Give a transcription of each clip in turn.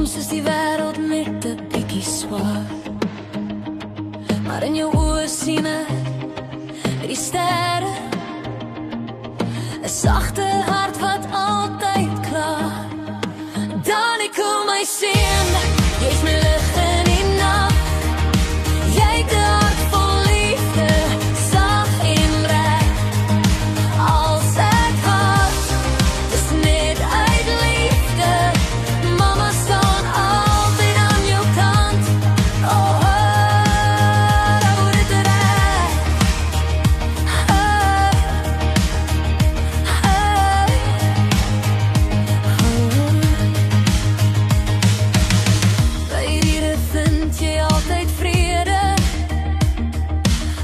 Soms is die wêreld net 'n bietjie swaar, maar in jou oë sien ek die sterre, 'n sagte hart wat altyd klaar. Daniko my seun, jy's my lig in die nag. Jy het 'n hart vol liefde, sag en reg. Als ek hart, dis net uit liefde. Mama staan altyd aan jou kant. Oh, hou dit reg. By diere vind jy altyd vrede,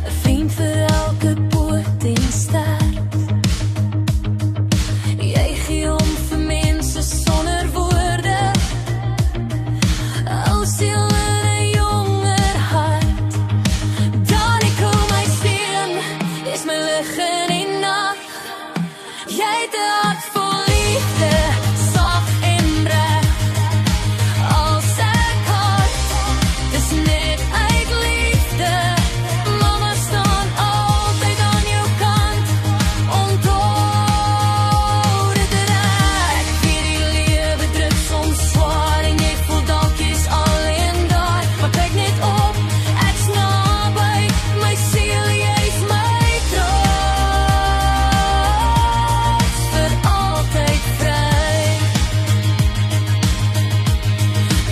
'n vriend vir elke boot en ster. Jy gee om vir mense sonder woorde, 'n ou siel in 'n jonger hart. Daniko my seun, is my lig in die nag. Jy het 'n hart vol liefde, sag en reg. Als ek hart, dis net uit liefde. Mama staan altyd aan jou kant. Onthou dit reg. Hierdie lewe druk soms swaar en jy voel dalk jy's alleen daar. Maar kyk net op, ek's naby. My siel, jy's my trots, vir altyd vry.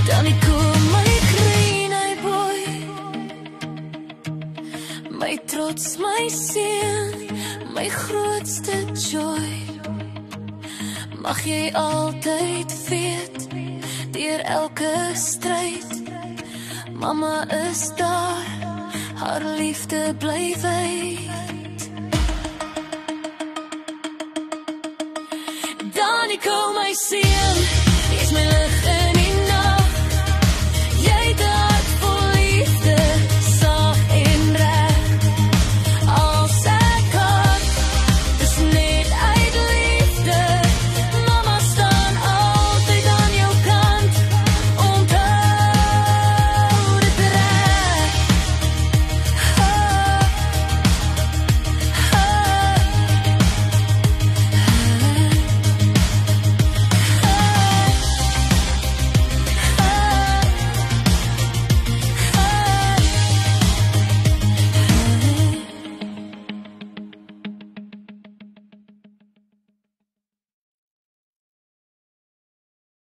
Daniko my green eye boy, my trots, my seun, my grootste joy. Mag jy altyd weet, deur elke stryd, mama is daar, haar liefde bly wyd. Daniko my seun.